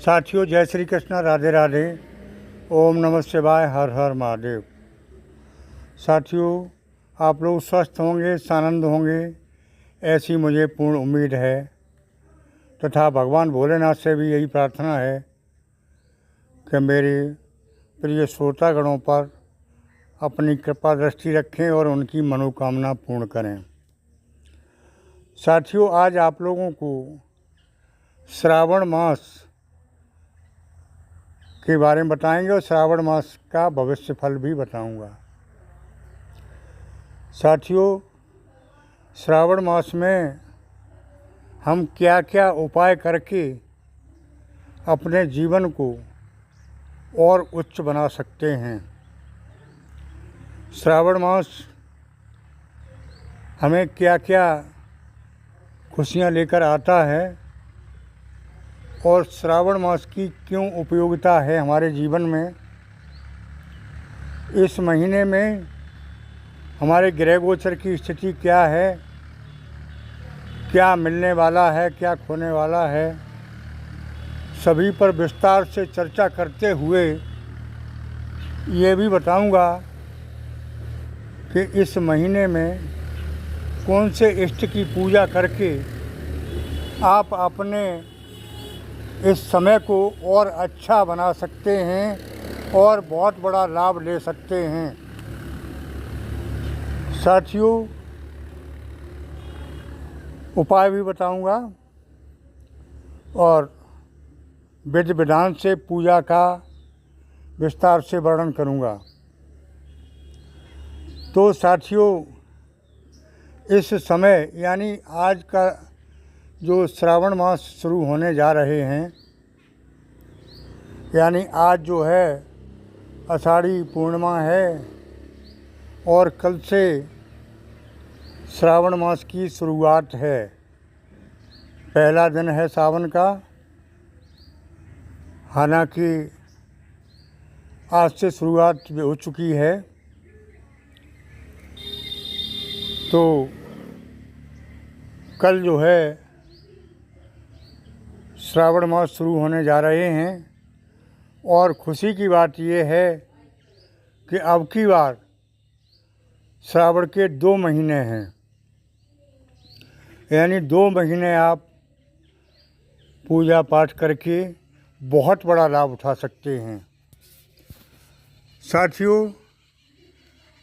साथियों, जय श्री कृष्ण, राधे राधे, ओम नमः शिवाय, हर हर महादेव। साथियों, आप लोग स्वस्थ होंगे, सानंद होंगे, ऐसी मुझे पूर्ण उम्मीद है तथा भगवान भोलेनाथ से भी यही प्रार्थना है कि मेरे प्रिय श्रोतागणों पर अपनी कृपा दृष्टि रखें और उनकी मनोकामना पूर्ण करें। साथियों, आज आप लोगों को श्रावण मास के बारे में बताएंगे और श्रावण मास का भविष्य फल भी बताऊंगा। साथियों, श्रावण मास में हम क्या क्या उपाय करके अपने जीवन को और उच्च बना सकते हैं। श्रावण मास हमें क्या क्या खुशियां लेकर आता है और श्रावण मास की क्यों उपयोगिता है हमारे जीवन में। इस महीने में हमारे ग्रह गोचर की स्थिति क्या है, क्या मिलने वाला है, क्या खोने वाला है, सभी पर विस्तार से चर्चा करते हुए ये भी बताऊंगा कि इस महीने में कौन से इष्ट की पूजा करके आप अपने इस समय को और अच्छा बना सकते हैं और बहुत बड़ा लाभ ले सकते हैं। साथियों, उपाय भी बताऊंगा और विधि विधान से पूजा का विस्तार से वर्णन करूंगा। तो साथियों, इस समय यानी आज का जो श्रावण मास शुरू होने जा रहे हैं, यानी आज जो है आषाढ़ी पूर्णिमा है और कल से श्रावण मास की शुरुआत है। पहला दिन है सावन का। हालांकि आज से शुरुआत हो चुकी है, तो कल जो है श्रावण मास शुरू होने जा रहे हैं और खुशी की बात यह है कि अब की बार श्रावण के 2 महीने हैं, यानी 2 महीने आप पूजा पाठ करके बहुत बड़ा लाभ उठा सकते हैं। साथियों,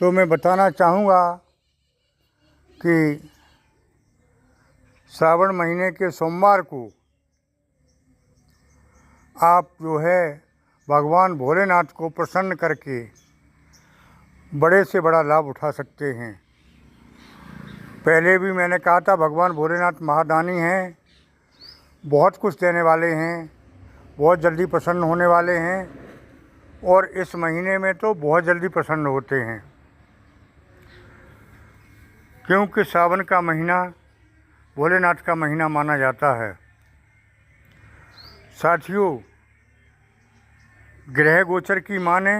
तो मैं बताना चाहूँगा कि श्रावण महीने के सोमवार को आप जो है भगवान भोलेनाथ को प्रसन्न करके बड़े से बड़ा लाभ उठा सकते हैं। पहले भी मैंने कहा था, भगवान भोलेनाथ महादानी हैं, बहुत कुछ देने वाले हैं, बहुत जल्दी प्रसन्न होने वाले हैं और इस महीने में तो बहुत जल्दी प्रसन्न होते हैं, क्योंकि सावन का महीना भोलेनाथ का महीना माना जाता है। साथियों, ग्रह गोचर की माने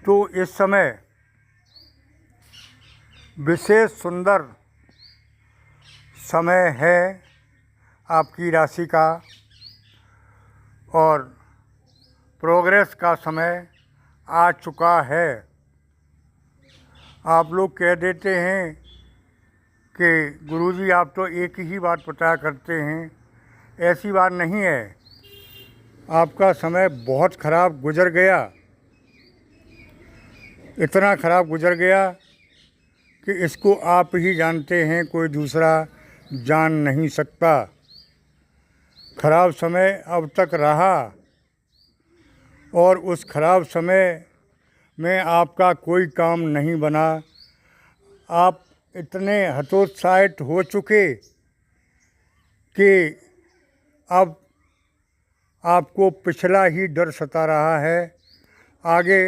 तो इस समय विशेष सुंदर समय है आपकी राशि का और प्रोग्रेस का समय आ चुका है। आप लोग कह देते हैं कि गुरुजी आप तो एक ही बात बताया करते हैं। ऐसी बात नहीं है। आपका समय बहुत ख़राब गुजर गया, इतना ख़राब गुजर गया कि इसको आप ही जानते हैं, कोई दूसरा जान नहीं सकता। ख़राब समय अब तक रहा और उस ख़राब समय में आपका कोई काम नहीं बना। आप इतने हतोत्साहित हो चुके कि अब आपको पिछला ही डर सता रहा है, आगे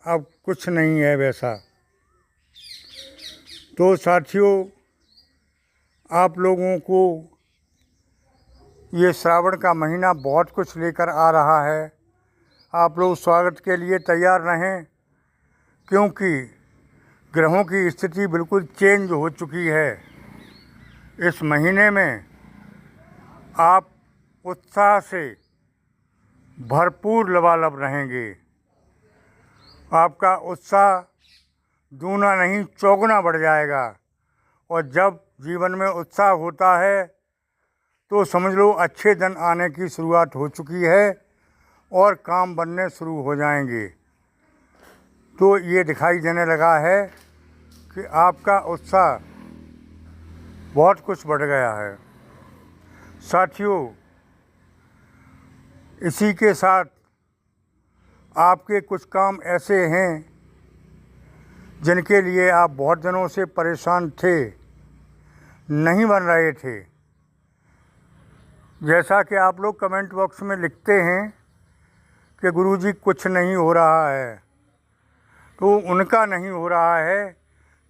अब कुछ नहीं है वैसा। तो साथियों, आप लोगों को ये श्रावण का महीना बहुत कुछ लेकर आ रहा है। आप लोग स्वागत के लिए तैयार रहें, क्योंकि ग्रहों की स्थिति बिल्कुल चेंज हो चुकी है। इस महीने में आप उत्साह से भरपूर लबालब रहेंगे। आपका उत्साह दूना नहीं चौगुना बढ़ जाएगा। और जब जीवन में उत्साह होता है तो समझ लो अच्छे दिन आने की शुरुआत हो चुकी है और काम बनने शुरू हो जाएंगे। तो ये दिखाई देने लगा है कि आपका उत्साह बहुत कुछ बढ़ गया है। साथियों, इसी के साथ आपके कुछ काम ऐसे हैं जिनके लिए आप बहुत दिनों से परेशान थे, नहीं बन रहे थे। जैसा कि आप लोग कमेंट बॉक्स में लिखते हैं कि गुरुजी कुछ नहीं हो रहा है, तो उनका नहीं हो रहा है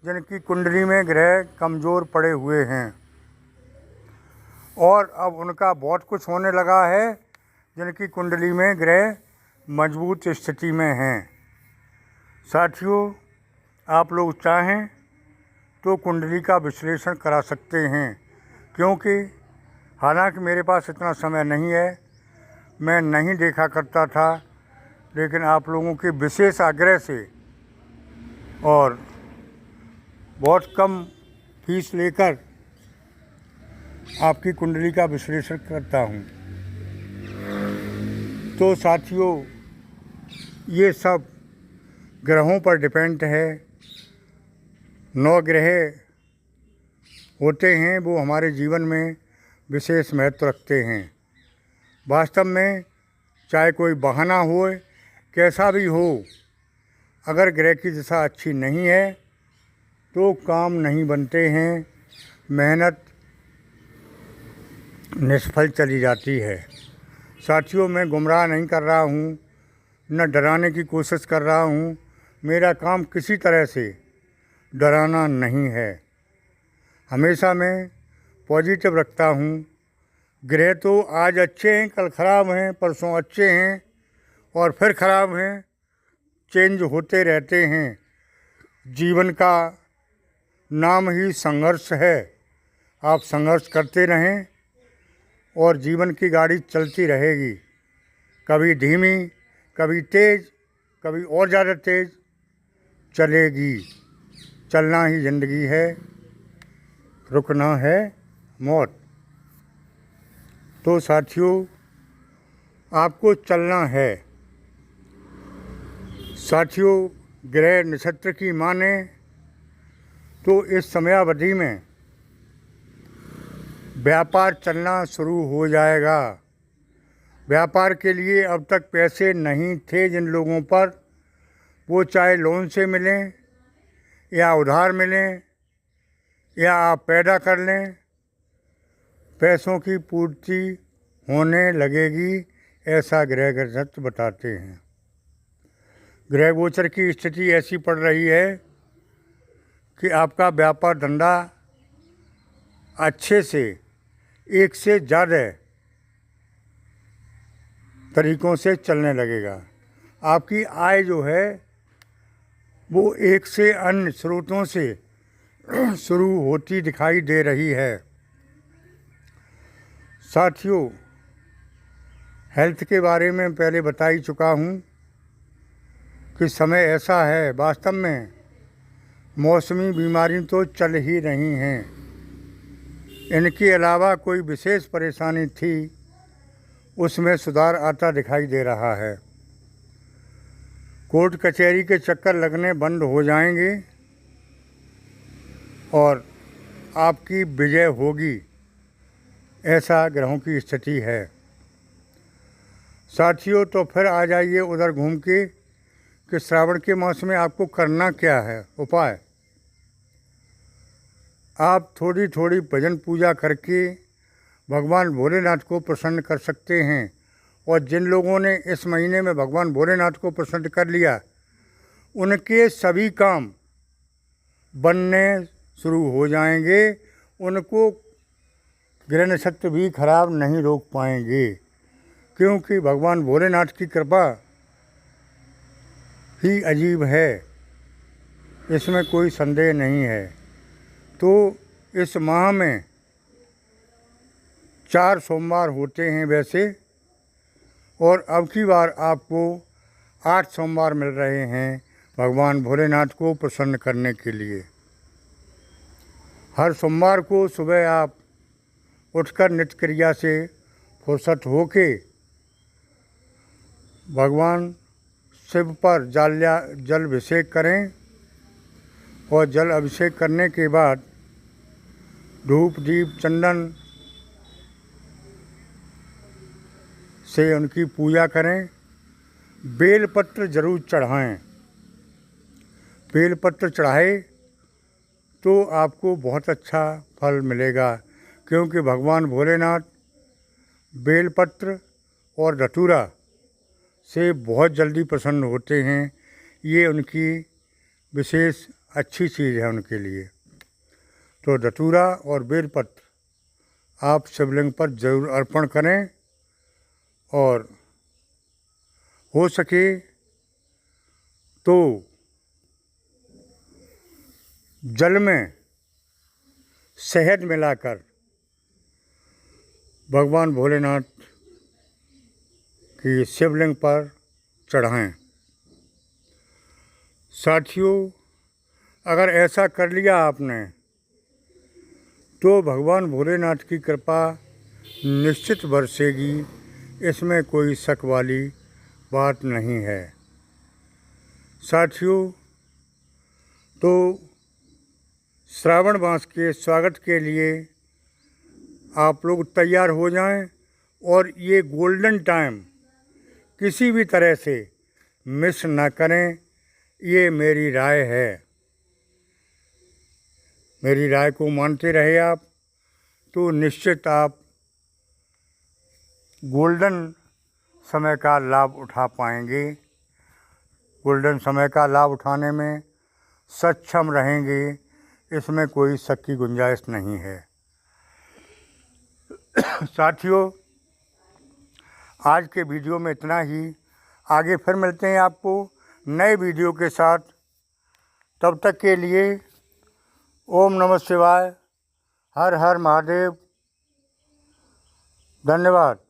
जिनकी कुंडली में ग्रह कमज़ोर पड़े हुए हैं, और अब उनका बहुत कुछ होने लगा है जिनकी कुंडली में ग्रह मजबूत स्थिति में हैं। साथियों, आप लोग चाहें तो कुंडली का विश्लेषण करा सकते हैं, क्योंकि हालांकि मेरे पास इतना समय नहीं है, मैं नहीं देखा करता था, लेकिन आप लोगों के विशेष आग्रह से और बहुत कम फीस लेकर आपकी कुंडली का विश्लेषण करता हूँ। तो साथियों, ये सब ग्रहों पर डिपेंड है। 9 ग्रह होते हैं, वो हमारे जीवन में विशेष महत्व रखते हैं। वास्तव में चाहे कोई बहाना हो, कैसा भी हो, अगर ग्रह की दिशा अच्छी नहीं है तो काम नहीं बनते हैं, मेहनत निष्फल चली जाती है। साथियों, मैं गुमराह नहीं कर रहा हूँ, न डराने की कोशिश कर रहा हूँ। मेरा काम किसी तरह से डराना नहीं है। हमेशा मैं पॉजिटिव रखता हूँ। ग्रह तो आज अच्छे हैं, कल ख़राब हैं, परसों अच्छे हैं और फिर ख़राब हैं, चेंज होते रहते हैं। जीवन का नाम ही संघर्ष है। आप संघर्ष करते रहें और जीवन की गाड़ी चलती रहेगी, कभी धीमी, कभी तेज़, कभी और ज़्यादा तेज़ चलेगी। चलना ही ज़िंदगी है, रुकना है मौत। तो साथियों, आपको चलना है। साथियों, ग्रह नक्षत्र की माने तो इस समयावधि में व्यापार चलना शुरू हो जाएगा। व्यापार के लिए अब तक पैसे नहीं थे जिन लोगों पर, वो चाहे लोन से मिलें या उधार मिलें या आप पैदा कर लें, पैसों की पूर्ति होने लगेगी, ऐसा ग्रह नक्षत्र बताते हैं। ग्रह गोचर की स्थिति ऐसी पड़ रही है कि आपका व्यापार धंधा अच्छे से, एक से ज़्यादा तरीक़ों से चलने लगेगा। आपकी आय जो है वो एक से अन्य स्रोतों से शुरू होती दिखाई दे रही है। साथियों, हेल्थ के बारे में पहले बता ही चुका हूँ कि समय ऐसा है, वास्तव में मौसमी बीमारी तो चल ही रही हैं। इनके अलावा कोई विशेष परेशानी थी, उसमें सुधार आता दिखाई दे रहा है। कोर्ट कचहरी के चक्कर लगने बंद हो जाएंगे और आपकी विजय होगी, ऐसा ग्रहों की स्थिति है। साथियों, तो फिर आ जाइए उधर घूम के कि श्रावण के मास में आपको करना क्या है। उपाय, आप थोड़ी थोड़ी भजन पूजा करके भगवान भोलेनाथ को प्रसन्न कर सकते हैं। और जिन लोगों ने इस महीने में भगवान भोलेनाथ को प्रसन्न कर लिया, उनके सभी काम बनने शुरू हो जाएंगे। उनको ग्रह नक्षत्र भी खराब नहीं रोक पाएंगे, क्योंकि भगवान भोलेनाथ की कृपा ही अजीब है, इसमें कोई संदेह नहीं है। तो इस माह में 4 सोमवार होते हैं वैसे, और अब की बार आपको 8 सोमवार मिल रहे हैं भगवान भोलेनाथ को प्रसन्न करने के लिए। हर सोमवार को सुबह आप उठकर नित्य क्रिया से फुर्सत होके भगवान शिव पर जल अभिषेक करें और जल अभिषेक करने के बाद धूप दीप चंदन से उनकी पूजा करें। बेलपत्र जरूर चढ़ाएं। बेलपत्र चढ़ाए तो आपको बहुत अच्छा फल मिलेगा, क्योंकि भगवान भोलेनाथ बेलपत्र और धतूरा से बहुत जल्दी प्रसन्न होते हैं। ये उनकी विशेष अच्छी चीज़ है उनके लिए। तो धतूरा और बेलपत्र आप शिवलिंग पर जरूर अर्पण करें और हो सके तो जल में शहद मिलाकर भगवान भोलेनाथ की शिवलिंग पर चढ़ाएं। साथियों, अगर ऐसा कर लिया आपने तो भगवान भोलेनाथ की कृपा निश्चित बरसेगी, इसमें कोई शक वाली बात नहीं है। साथियों, तो श्रावण मास के स्वागत के लिए आप लोग तैयार हो जाएं और ये गोल्डन टाइम किसी भी तरह से मिस ना करें, ये मेरी राय है। मेरी राय को मानते रहे आप तो निश्चित आप गोल्डन समय का लाभ उठा पाएंगे। गोल्डन समय का लाभ उठाने में सक्षम रहेंगे, इसमें कोई शक की गुंजाइश नहीं है। साथियों, आज के वीडियो में इतना ही। आगे फिर मिलते हैं आपको नए वीडियो के साथ। तब तक के लिए ओम नमः शिवाय, हर हर महादेव। धन्यवाद।